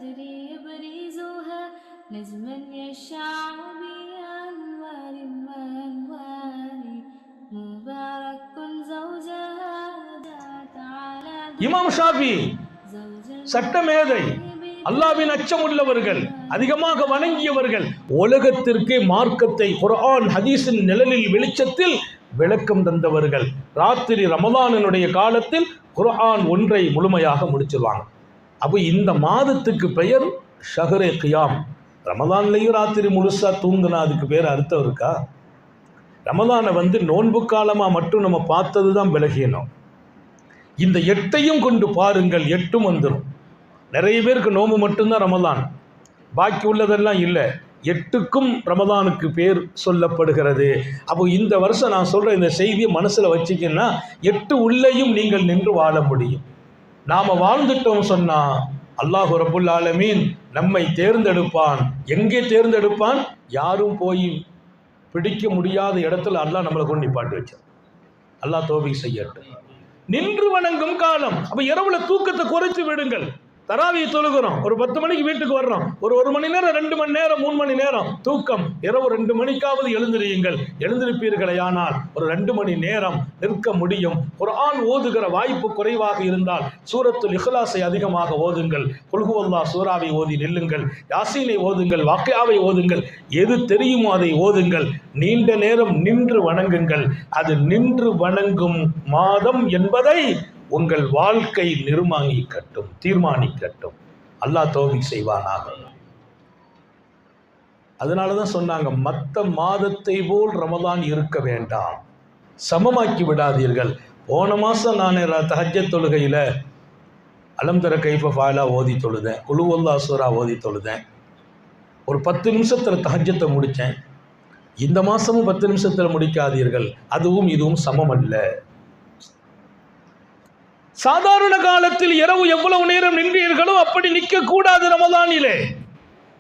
بدري يبرزها نجما يشع بأنوار وأنوار مبارك زوجها تعالى இமாம் ஷாஃபி சட்டமேதை, அல்லாஹ்வின் அச்சம் உள்ளவர்கள், அதிகமாக வணங்கியவர்கள், உலகத்திற்கே மார்க்கத்தை குர்ஆன் ஹதீஸின் நிழலில் வெளிச்சத்தில் விளக்கம் தந்தவர்கள். ராத்திரி ரமலானினுடைய காலத்தில் குர்ஆன் ஒன்றை முழுமையாக முடிச்சிருவாங்க. அப்போ இந்த மாதத்துக்கு பெயர் ஷஹ்ரே கியாம். ரமலான்லையும் ராத்திரி முழுசா தூங்குனா அதுக்கு பேர் அர்த்தம் இருக்கா? ரமலானை நோன்பு காலமாக மட்டும் நம்ம பார்த்தது தான் விலகினோம். இந்த 8ஐயும் கொண்டு பாருங்கள், 8ம் வந்துடும். நிறைய பேருக்கு நோம்பு மட்டும்தான் ரமலான், பாக்கி உள்ளதெல்லாம் இல்லை. 8க்கும் ரமலானுக்கு பேர் சொல்லப்படுகிறது. அப்போ இந்த வருஷம் நான் சொல்கிற இந்த செய்தியை மனசில் வச்சிங்கன்னா 8 உள்ளேயும் நீங்கள் நின்று வாழ முடியும். நாம் வாழ்ந்துட்டோம் சொன்னால் அல்லாஹ் ரப்புல் ஆலமீன் நம்மை தேர்ந்தெடுப்பான். எங்கே தேர்ந்தெடுப்பான்? யாரும் போய் பிடிக்க முடியாத இடத்துல அல்லாஹ் நம்மளை கொண்டு நிப்பாட்டி வச்சார். அல்லாஹ் தௌஃபீக் செய்யட்டும். நின்று வணங்கும் காலம். அப்போ இரவுல தூக்கத்தை குறைத்து விடுங்கள். தராவியை தொழுகிறோம், ஒரு 10 மணிக்கு வீட்டுக்கு வர்றோம், ஒரு மணி நேரம் 2 மணி நேரம் 3 மணி நேரம் தூக்கம். இரவு 2 மணிக்காவது எழுந்திரியுங்கள். எழுந்திருப்பீர்களே ஆனால் ஒரு 2 மணி நேரம் நிற்க முடியும். குர்ஆன் ஓதுகிற வாய்ப்பு குறைவாக இருந்தால் சூரத்துல் இஹ்லாஸை அதிகமாக ஓதுங்கள். குல் ஹுவல்லாஹ் சூராவை ஓதி நில்லுங்கள். யாசீனை ஓதுங்கள், வாக்கியாவை ஓதுங்கள். எது தெரியுமோ அதை ஓதுங்கள். நீண்ட நேரம் நின்று வணங்குங்கள். அது நின்று வணங்கும் மாதம் என்பதை உங்கள் வாழ்க்கை தீர்மானிக்கட்டும். அல்லாஹ் தௌஃபீக் செய்வானாக. அதனால தான் சொன்னாங்க, மற்ற மாதத்தை போல் ரமலான் இருக்க வேண்டாம், சமமாக்கி விடாதீர்கள். போன மாதம் நான் தஹஜ்ஜத் தொழுகையில் அலம் தர கைஃப ஃபஅலா ஓதி தொழுதேன், குல் ஹுவல்லாஹ் சூரா ஓதி தொழுதேன். ஒரு 10 நிமிஷத்தில் தஹஜ்ஜத்தை முடித்தேன். இந்த மாதமும் 10 நிமிஷத்தில் முடிக்காதீர்கள். அதுவும் இதுவும் சமம் அல்ல. சாதாரண காலத்தில் இரவு எவ்வளவு நேரம் நின்றீர்களோ அப்படி நிற்க கூடாது. ரமலானிலே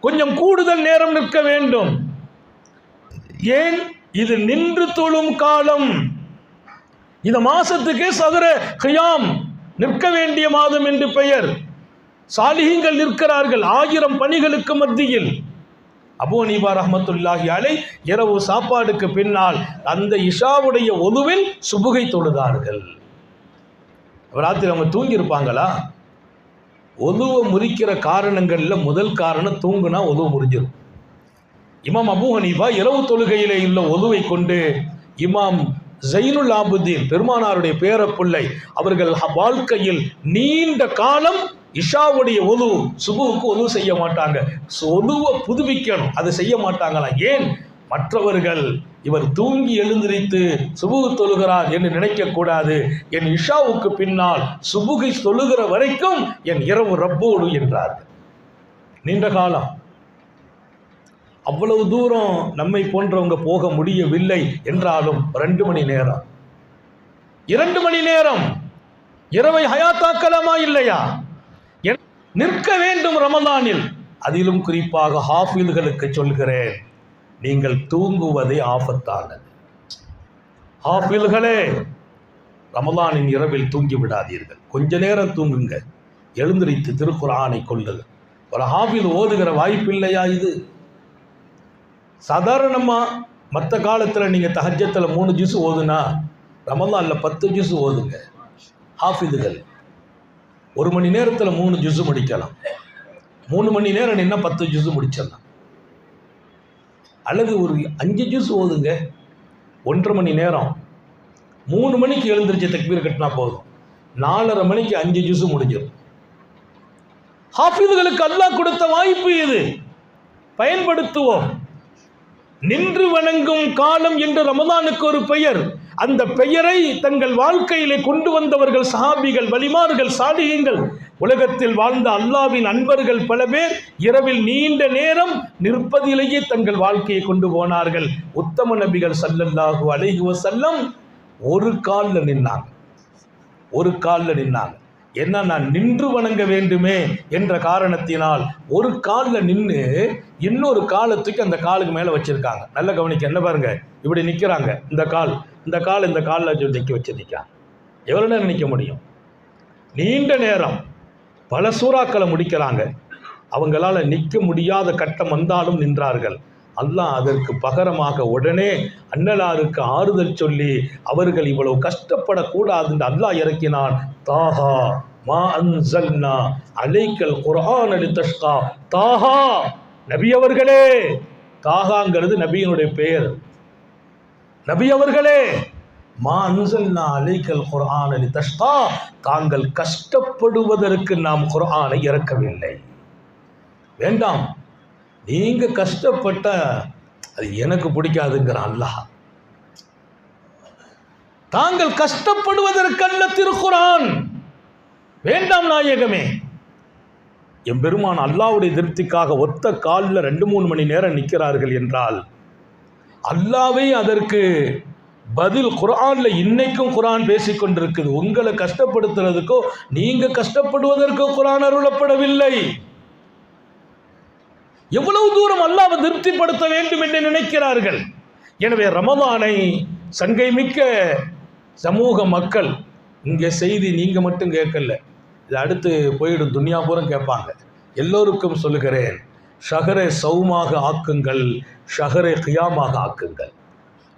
கொஞ்சம் கூடுதல் நேரம் நிற்க வேண்டும். ஏன்? இது நின்று தொழும் காலம். இந்த மாசத்துக்கே ஷஹ்ரே கியாம், நிற்க வேண்டிய மாதம் என்று பெயர். சாலிஹீன்கள் நிற்கிறார்கள் 1000 பணிகளுக்கு மத்தியில். அபூ ஹனீஃபா ரஹ்மத்துல்லாஹி அலைஹ் இரவு சாப்பாடுக்கு பின்னால் அந்த இஷாவுடைய ஒதுவில் சுபுகை தொழுதார்கள். ராத்திரி அவங்க தூங்கி இருப்பாங்களா? ஒதுவை முறிக்கிற காரணங்களில் முதல் காரணம் தூங்குனா ஒதுவு முறிஞ்சிடும். இமாம் அபூ ஹனீஃபா இரவு தொழுகையிலே உள்ள ஒதுவை கொண்டு இமாம் ஜைனுல் ஆபிதீன் பெருமானாருடைய பேரப்பிள்ளை அவர்கள் வாழ்க்கையில் நீண்ட காலம் இஷாவுடைய ஒது, சுபுவுக்கு ஒது செய்ய மாட்டாங்க. ஒதுவை புதுப்பிக்கணும், அதை செய்ய மாட்டாங்களா? ஏன்? மற்றவர்கள் இவர் தூங்கி எழுந்திரித்து சுபுகு தொழுகிறார் என்று நினைக்கக்கூடாது. என் இஷாவுக்கு பின்னால் சுபுகை தொழுகிற வரைக்கும் என் இரவு ரப்போடு என்றார்கள். நீண்ட காலம். அவ்வளவு தூரம் நம்மை போன்றவங்க போக முடியவில்லை என்றாலும் 2 மணி நேரம் 2 மணி நேரம் இரவை ஹயாத்தாக்கலாமா இல்லையா? நிற்க வேண்டும் ரமலானில். அதிலும் குறிப்பாக ஹாஃபில்களுக்கு சொல்கிறேன், நீங்கள் தூங்குவதே ஆபத்தானது. ஹாஃபில்களே, ரமலானின் இரவில் தூங்கி விடாதீர்கள். கொஞ்ச நேரம் தூங்குங்க, எழுந்திரித்து திருக்குர்ஆனை கொள்ளுங்கள். ஒரு ஹாஃபில் ஓதுகிற வாய்ப்பு இல்லையா? இது சாதாரணமாக மற்ற காலத்தில் நீங்கள் தஹஜ்ஜத்தில் 3 ஜுஸ் ஓதுனா ரமலானில் 10 ஜுஸ் ஓதுங்க. ஹாஃபிதுகள் 1 மணி நேரத்தில் 3 ஜுஸ் முடிக்கலாம். 3 மணி நேரம் நின்னா 10 ஜுஸ் முடிச்சிடலாம். அல்லது ஒரு 5 ஜுஸ் ஓதுங்க, 1.5 மணி நேரம். 3 மணிக்கு எழுந்திரிச்சு தக்பீர் கட்டினா போதும், 4:30 மணிக்கு 5 ஜுஸ் முடிஞ்சிடும். ஹாஃபிதுகளுக்கு அல்லாஹ் கொடுத்த வாய்ப்பு இது, பயன்படுத்துவோம். நின்று வணங்கும் காலம் என்று ரமலானுக்கு ஒரு பெயர். அந்த பெயரை தங்கள் வாழ்க்கையிலே கொண்டு வந்தவர்கள் சஹாபிகள், வலிமார்கள், சாலிஹீன்கள். உலகத்தில் வாழ்ந்த அல்லாஹ்வின் அன்பர்கள் பல பேர் இரவில் நீண்ட நேரம் நிற்பதிலேயே தங்கள் வாழ்க்கையை கொண்டு போனார்கள். உத்தம நபிகள் ஸல்லல்லாஹு அலைஹி வஸல்லம் ஒரு காலில் நின்னாங்க. என்ன? நான் நின்று வணங்க வேண்டுமே என்ற காரணத்தினால் ஒரு காலில் நின்று இன்னொரு காலத்துக்கு அந்த காலுக்கு மேலே வச்சிருக்காங்க. நல்ல கவனிக்க, என்ன பாருங்க, இப்படி நிற்கிறாங்க. இந்த காலில் நிற்க வச்சிருக்காங்க. எவ்வளோ நேரம் நிற்க முடியும்? நீண்ட நேரம். பல சூறாக்களை முடிக்கிறாங்க. அவங்களால நிற்க முடியாத கட்டம் வந்தாலும் நின்றார்கள். அல்லாஹ் அதற்கு பகரமாக உடனே அன்னலாருக்கு ஆறுதல் சொல்லி அவர்கள் இவ்வளவு கஷ்டப்படக்கூடாது என்று அல்லாஹ் இறக்கினான். தாஹா மா அன்ஸல்னா அலைக்கல் குர்ஆன லிதஷ்கா. தாஹா, நபி அவர்களே, தாகாங்கிறது நபியினுடைய பெயர். நபி அவர்களே, மா அன்ஸல்னா அலைக்கல் குர்ஆன லிதஷ்கா, தாங்கள் கஷ்டப்படுவதற்கு நாம் குர்ஆனை இறக்கவில்லை. வேண்டாம், நீங்க கஷ்டப்பட்ட அது எனக்கு பிடிக்காதுங்கிறான் அல்லாஹ். தாங்கள் கஷ்டப்படுவதற்கல்ல திருக்குர்ஆன், வேண்டாம் நாயகமே. எம்பெருமான் அல்லாஹ்வுடைய திருப்திக்காக ஒத்த காலில் 2-3 மணி நேரம் நிற்கிறார்கள் என்றால் அல்லாஹ்வே அதற்கு பதில் குர்ஆன்ல இன்னைக்கும் குர்ஆன் பேசிக்கொண்டிருக்குது. உங்களை கஷ்டப்படுத்துறதுக்கோ நீங்க கஷ்டப்படுவதற்கோ குர்ஆன் அருளப்படவில்லை. எவ்வளவு தூரம் அல்லாஹ்வை திருப்திப்படுத்த வேண்டும் என்று நினைக்கிறார்கள். எனவே ரமதானை சங்கை மிக்க சமூக மக்கள், இங்கே செய்தி நீங்க மட்டும் கேட்கல, இது அடுத்து போயிடும், துன்யா பூரம் கேட்பாங்க. எல்லோருக்கும் சொல்லுகிறேன், ஷஹரை சௌமாக ஆக்குங்கள், ஷஹரை கியாமாக ஆக்குங்கள்.